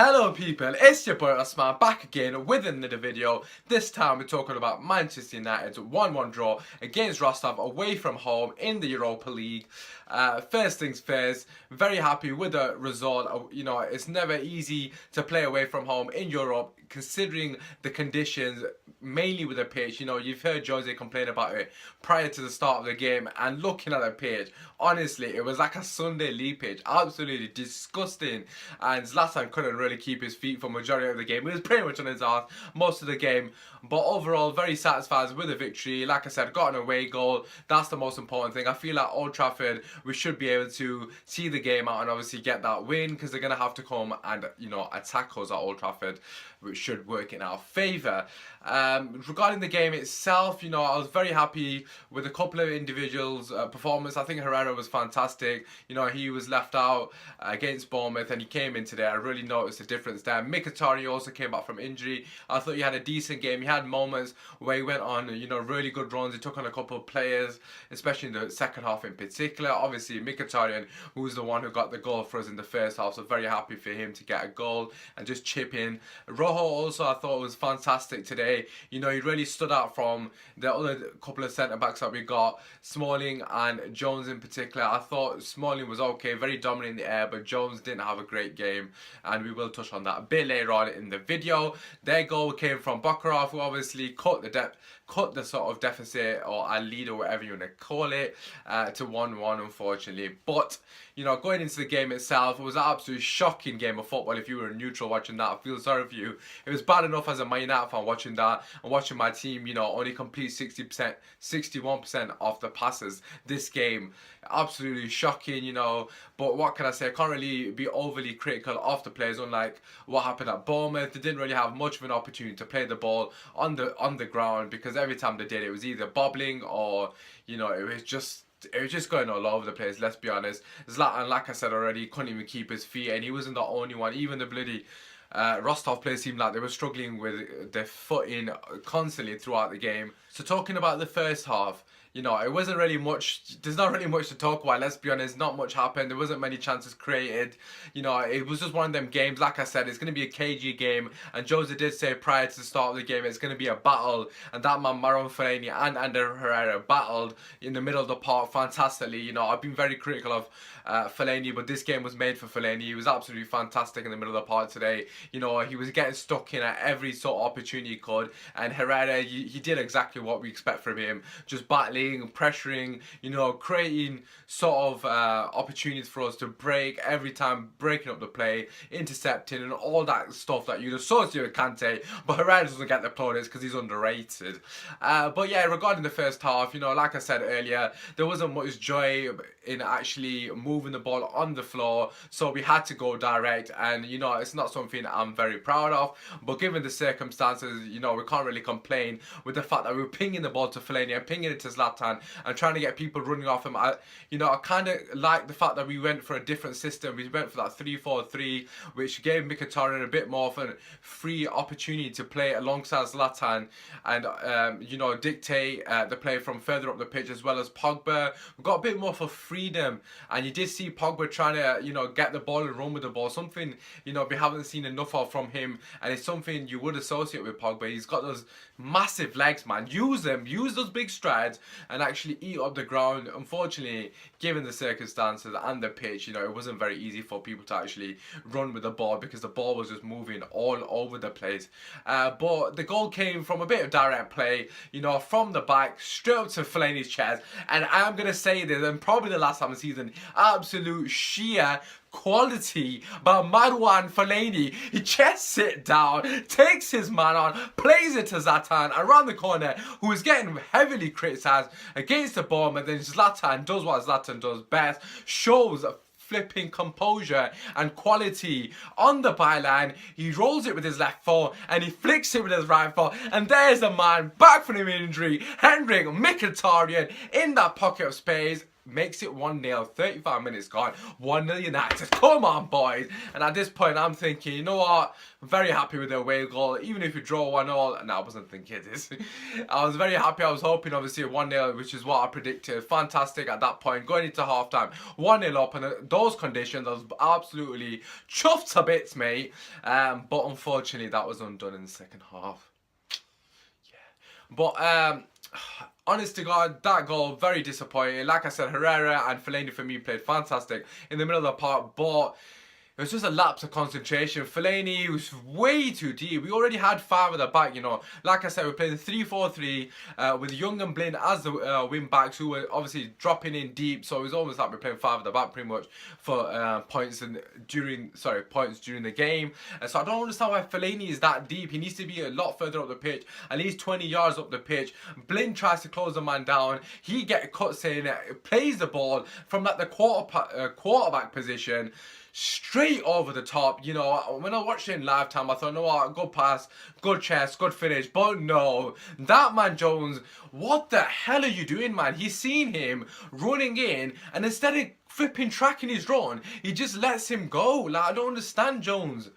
Hello people, it's your boy Osman back again with another video. This time we're talking about Manchester United's 1-1 draw against Rostov away from home in the Europa League. First things first, very happy with the result. You know, it's never easy to play away from home in Europe considering the conditions, mainly with the pitch. You know, you've heard Jose complain about it prior to the start of the game, and looking at the pitch, honestly, it was like a Sunday league pitch, absolutely disgusting, and Zlatan couldn't really keep his feet for majority of the game. He was pretty much on his ass most of the game, but overall very satisfied with the victory. Like I said, got an away goal, that's the most important thing. I feel like Old Trafford, we should be able to see the game out and obviously get that win, because they're going to have to come and, you know, attack us at Old Trafford, which should work in our favour. Regarding the game itself, you know, I was very happy with a couple of individuals' performance. I think Herrera was fantastic. You know, he was left out against Bournemouth and he came in today. I really noticed the difference there. Mkhitaryan also came back from injury. I thought he had a decent game. He had moments where he went on, you know, really good runs. He took on a couple of players, especially in the second half in particular. Obviously, Mkhitaryan, who was the one who got the goal for us in the first half, so very happy for him to get a goal and just chip in. Rojo also, I thought, was fantastic today. You know, he really stood out from the other couple of centre-backs that we got, Smalling and Jones in particular. I thought Smalling was okay, very dominant in the air, but Jones didn't have a great game, and we will touch on that a bit later on in the video. Their goal came from Bakarov, who obviously cut the sort of deficit, or a lead, or whatever you want to call it, to 1-1, unfortunately. But, you know, going into the game itself, it was an absolutely shocking game of football. If you were a neutral watching that, I feel sorry for you. It was bad enough as a Man United fan watching that, and watching my team, you know, only complete 60%, 61% of the passes this game. Absolutely shocking, you know. But what can I say? I can't really be overly critical of the players, unlike what happened at Bournemouth. They didn't really have much of an opportunity to play the ball on the ground, because every time they did, it was either bobbling or, you know, it was just going all over the place, let's be honest. Zlatan, like I said already, couldn't even keep his feet, and he wasn't the only one. Even the bloody Rostov players seemed like they were struggling with their footing constantly throughout the game. So talking about the first half, you know, it wasn't really much, there's not really much to talk about, let's be honest. Not much happened, there wasn't many chances created. You know, it was just one of them games. Like I said, it's going to be a cagey game, and Jose did say prior to the start of the game it's going to be a battle, and that man Marouane Fellaini and Ander Herrera battled in the middle of the park fantastically. You know, I've been very critical of Fellaini, but this game was made for Fellaini. He was absolutely fantastic in the middle of the park today. You know, he was getting stuck in at every sort of opportunity he could, and Herrera, he did exactly what we expect from him, just battling, pressuring, you know, creating sort of opportunities for us to break every time, breaking up the play, intercepting, and all that stuff that you'd associate with Kante. But Herrera doesn't get the plaudits because he's underrated. But yeah, regarding the first half, you know, like I said earlier, there wasn't much joy in actually moving the ball on the floor, so we had to go direct, and you know, it's not something I'm very proud of, but given the circumstances, you know, we can't really complain with the fact that we were pinging the ball to Fellaini and pinging it to Zlatan and trying to get people running off him. You know, I kind of like the fact that we went for a different system. We went for that 3-4-3, which gave Mkhitaryan a bit more of a free opportunity to play alongside Zlatan and you know, dictate the play from further up the pitch, as well as Pogba. We got a bit more for freedom, and you did see Pogba trying to, you know, get the ball and run with the ball, something, you know, we haven't seen enough of from him, and it's something you would associate with Pogba. He's got those massive legs, man. Use them, use those big strides and actually eat up the ground. Unfortunately, given the circumstances and the pitch, you know, it wasn't very easy for people to actually run with the ball, because the ball was just moving all over the place. But the goal came from a bit of direct play, you know, from the back, straight up to Fellaini's chest, and I'm going to say this, and probably the last time of the season, absolute sheer quality by Marouane Fellaini. He just sit down, takes his man on, plays it to Zlatan around the corner, who is getting heavily criticised against the ball, and then Zlatan does what Zlatan does best, shows flipping composure and quality on the byline. He rolls it with his left foot and he flicks it with his right foot, and there's the man back from an injury, Henrik Mkhitaryan, in that pocket of space. makes it 1-0, 35 minutes gone, 1-0 United. Come on, boys. And at this point, I'm thinking, you know what? I'm very happy with the away goal. Even if we draw 1-0, and I wasn't thinking this. I was very happy. I was hoping, obviously, 1-0, which is what I predicted. Fantastic at that point. Going into half-time, 1-0 up, and those conditions, I was absolutely chuffed to bits, mate. But unfortunately, that was undone in the second half. Yeah. But, honest to God, that goal, very disappointing. Like I said, Herrera and Fellaini for me played fantastic in the middle of the park, but it was just a lapse of concentration. Fellaini was way too deep. We already had 5 at the back, you know. Like I said, we're playing 3-4-3 with Young and Blind as the wing backs, who were obviously dropping in deep. So it was almost like we're playing 5 at the back pretty much for points during the game. So I don't understand why Fellaini is that deep. He needs to be a lot further up the pitch, at least 20 yards up the pitch. Blind tries to close the man down. He gets cut in, plays the ball from like the quarterback position, straight over the top. You know, when I watched it in live time, I thought, no, what, good pass, good chest, good finish. But no, that man Jones, what the hell are you doing, man? He's seen him running in, and instead of flipping tracking his run, he just lets him go. Like, I don't understand, Jones.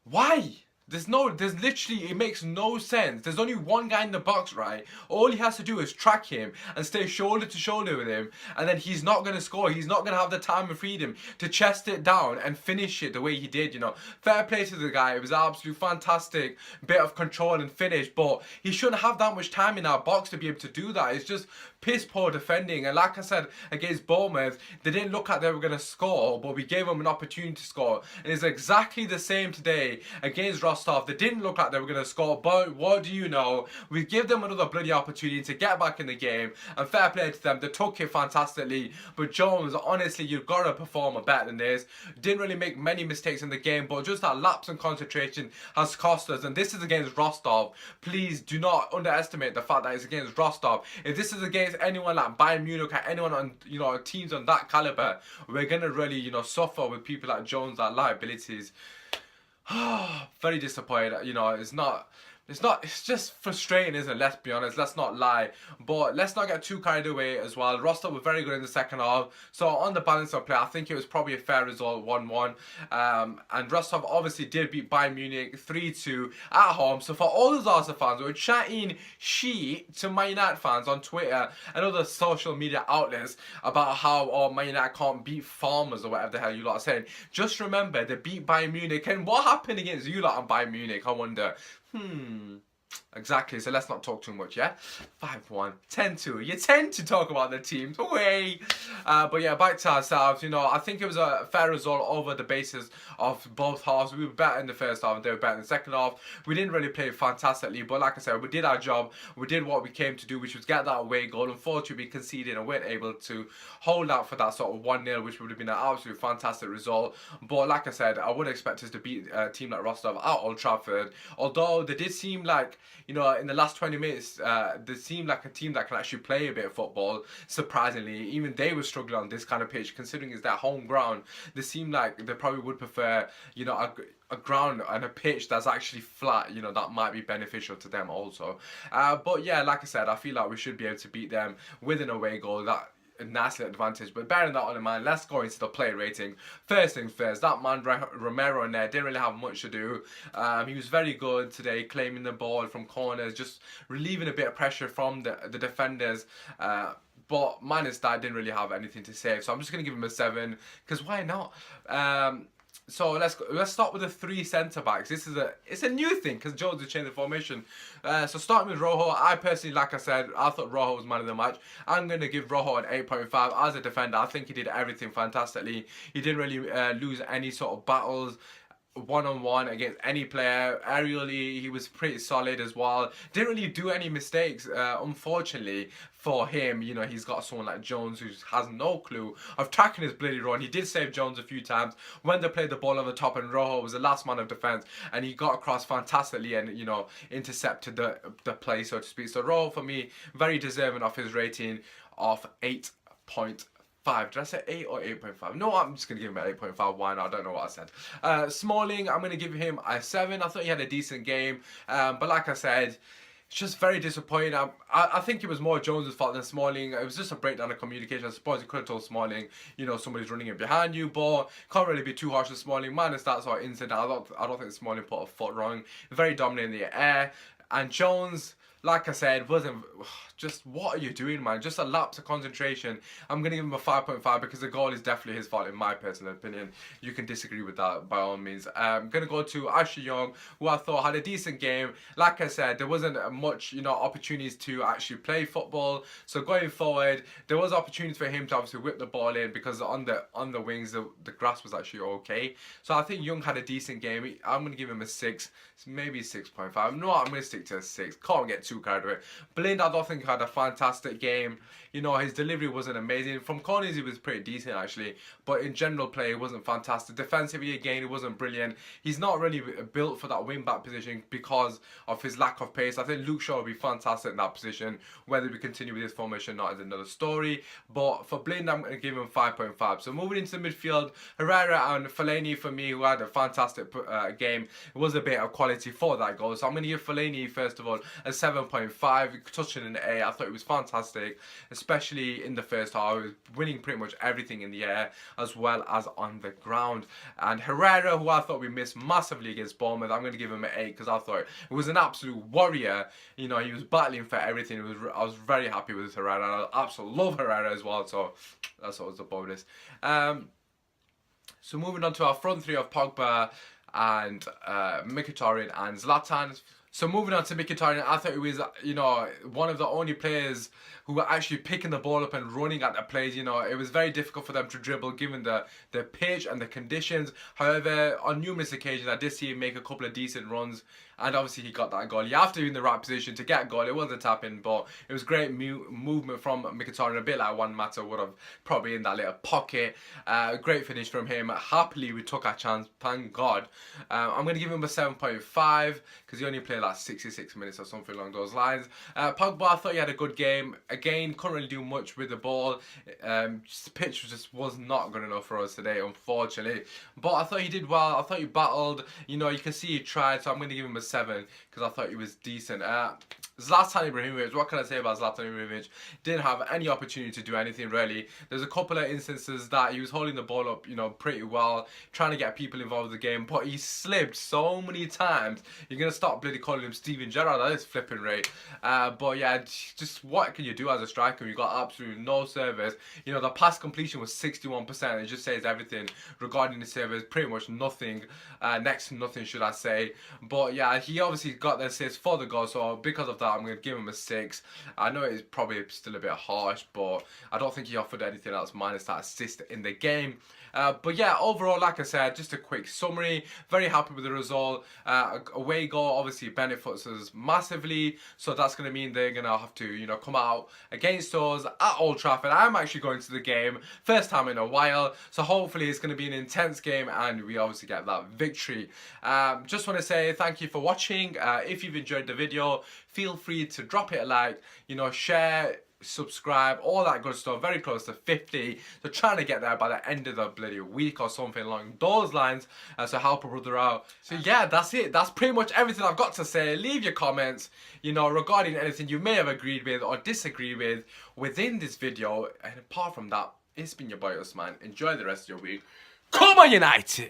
Why? There's literally, it makes no sense. There's only one guy in the box, right? All he has to do is track him and stay shoulder to shoulder with him, and then he's not going to score. He's not going to have the time and freedom to chest it down and finish it the way he did, you know. Fair play to the guy. It was an absolute fantastic bit of control and finish, but he shouldn't have that much time in our box to be able to do that. It's just piss poor defending. And like I said, against Bournemouth, they didn't look like they were going to score, but we gave them an opportunity to score. And it's exactly the same today against Rostov. They didn't look like they were going to score, but what do you know? We give them another bloody opportunity to get back in the game, and fair play to them. They took it fantastically. But Jones, honestly, you've got to perform better than this. Didn't really make many mistakes in the game, but just that lapse in concentration has cost us. And this is against Rostov. Please do not underestimate the fact that it's against Rostov. If this is against anyone like Bayern Munich, or anyone on, you know, teams on that caliber, we're gonna really, you know, suffer with people like Jones, like liabilities. Very disappointed. You know, it's just frustrating, isn't it? Let's be honest, let's not lie. But let's not get too carried away as well. Rostov were very good in the second half. So on the balance of play, I think it was probably a fair result, 1-1. And Rostov obviously did beat Bayern Munich 3-2 at home. So for all those Arsenal fans who were chatting shit to Man United fans on Twitter and other social media outlets about how Man United can't beat Farmers or whatever the hell you lot are saying, just remember they beat Bayern Munich. And what happened against you lot on Bayern Munich, I wonder? Exactly, so let's not talk too much, yeah? 5-1, 10-2. You tend to talk about the teams, away. But yeah, back to ourselves, you know, I think it was a fair result over the basis of both halves. We were better in the first half and they were better in the second half. We didn't really play fantastically, but like I said, we did our job. We did what we came to do, which was get that away goal. Unfortunately, we conceded and weren't able to hold out for that sort of 1-0, which would have been an absolute fantastic result. But like I said, I would expect us to beat a team like Rostov at Old Trafford. Although they did seem like, you know, in the last 20 minutes, they seemed like a team that can actually play a bit of football. Surprisingly, even they were struggling on this kind of pitch, considering it's their home ground. They seem like they probably would prefer, you know, a ground and a pitch that's actually flat, you know, that might be beneficial to them also. But yeah, like I said, I feel like we should be able to beat them with an away goal. That a nice little advantage. But bearing that in mind, let's go into the play rating. First things first, that man Romero in there didn't really have much to do. He was very good today, claiming the ball from corners, just relieving a bit of pressure from the defenders. But minus that, didn't really have anything to say. So I'm just going to give him a 7, because why not? So let's start with the 3 centre backs. It's a new thing because Jones has changed the formation. So starting with Rojo, I personally, like I said, I thought Rojo was man of the match. I'm gonna give Rojo an 8.5 as a defender. I think he did everything fantastically. He didn't really lose any sort of battles one-on-one against any player. Aerially, he was pretty solid as well. Didn't really do any mistakes, unfortunately for him. You know, he's got someone like Jones who has no clue of tracking his bloody run. He did save Jones a few times when they played the ball on the top, and Rojo was the last man of defence, and he got across fantastically and, you know, intercepted the play, so to speak. So Rojo, for me, very deserving of his rating of 8.5. Did I say 8 or 8.5? No, I'm just going to give him an 8.5. Why not? I don't know what I said. Smalling, I'm going to give him a 7. I thought he had a decent game. But like I said, It's just very disappointing. I think it was more Jones' fault than Smalling. It was just a breakdown of communication. I suppose he could have told Smalling, you know, somebody's running in behind you, but can't really be too harsh with Smalling. Minus that sort of incident, I don't think Smalling put a foot wrong. Very dominant in the air. And Jones, like I said, wasn't just, what are you doing, man? Just a lapse of concentration. I'm going to give him a 5.5 because the goal is definitely his fault in my personal opinion. You can disagree with that by all means. I'm going to go to Ashley Young, who I thought had a decent game. Like I said, there wasn't much, you know, opportunities to actually play football. So going forward, there was opportunities for him to obviously whip the ball in because on the wings, the grass was actually okay. So I think Young had a decent game. I'm going to give him a 6, maybe 6.5. No, I'm going to stick to a 6. Can't get too carried away. Blind, I don't think had a fantastic game. You know, his delivery wasn't amazing. From corners, he was pretty decent actually, but in general play, it wasn't fantastic. Defensively, again, he wasn't brilliant. He's not really built for that wing back position because of his lack of pace. I think Luke Shaw would be fantastic in that position. Whether we continue with this formation or not is another story. But for Blind, I'm going to give him 5.5. So moving into the midfield, Herrera and Fellaini for me, who had a fantastic game. It was a bit of quality for that goal. So I'm going to give Fellaini, first of all, a 7.5, touching an A. I thought it was fantastic, especially in the first half. He was winning pretty much everything in the air as well as on the ground. And Herrera, who I thought we missed massively against Bournemouth, I'm going to give him an 8 because I thought it was an absolute warrior. You know, he was battling for everything. I was very happy with Herrera. I absolutely love Herrera as well, so that's always a bonus. So moving on to our front three of Pogba and Mkhitaryan and Zlatan. So moving on to Mkhitaryan, I thought he was, you know, one of the only players who were actually picking the ball up and running at the plays. You know, it was very difficult for them to dribble given the pitch and the conditions. However, on numerous occasions, I did see him make a couple of decent runs, and obviously he got that goal. You have to be in the right position to get a goal. It was a tap-in, but it was great movement from Mkhitaryan, a bit like Juan Mata would have probably in that little pocket. Great finish from him. Happily, we took our chance, thank God. I'm going to give him a 7.5 because he only played like 66 minutes or something along those lines. Pogba, I thought he had a good game. Again, couldn't really do much with the ball. The pitch just was not good enough for us today, unfortunately. But I thought he did well. I thought he battled. You know, you can see he tried, so I'm going to give him a 7 because I thought he was decent. Zlatan Ibrahimovic, what can I say about Zlatan Ibrahimovic? Didn't have any opportunity to do anything really. There's a couple of instances that he was holding the ball up, you know, pretty well, trying to get people involved in the game, but he slipped so many times. You're going to start bloody calling him Steven Gerrard at this flipping rate. But yeah, just what can you do as a striker? You got absolutely no service. You know, the pass completion was 61%. It just says everything regarding the service. Pretty much nothing, next to nothing should I say. But yeah, he obviously got the assist for the goal, so because of that, I'm going to give him a 6. I know it's probably still a bit harsh, but I don't think he offered anything else minus that assist in the game. But yeah, overall, like I said, just a quick summary. Very happy with the result. Away goal obviously benefits us massively, so that's going to mean they're going to have to, you know, come out against us at Old Trafford. I'm actually going to the game, first time in a while, so hopefully it's going to be an intense game and we obviously get that victory. Just want to say thank you for watching. If you've enjoyed the video, feel free to drop it a like, you know, share, subscribe, all that good stuff. Very close to 50, so trying to get there by the end of the bloody week or something along those lines, so help a brother out. So yeah, that's it. That's pretty much everything I've got to say. Leave your comments, you know, regarding anything you may have agreed with or disagreed with within this video, and apart from that, it's been your boy Usman. Enjoy the rest of your week. Come on, United!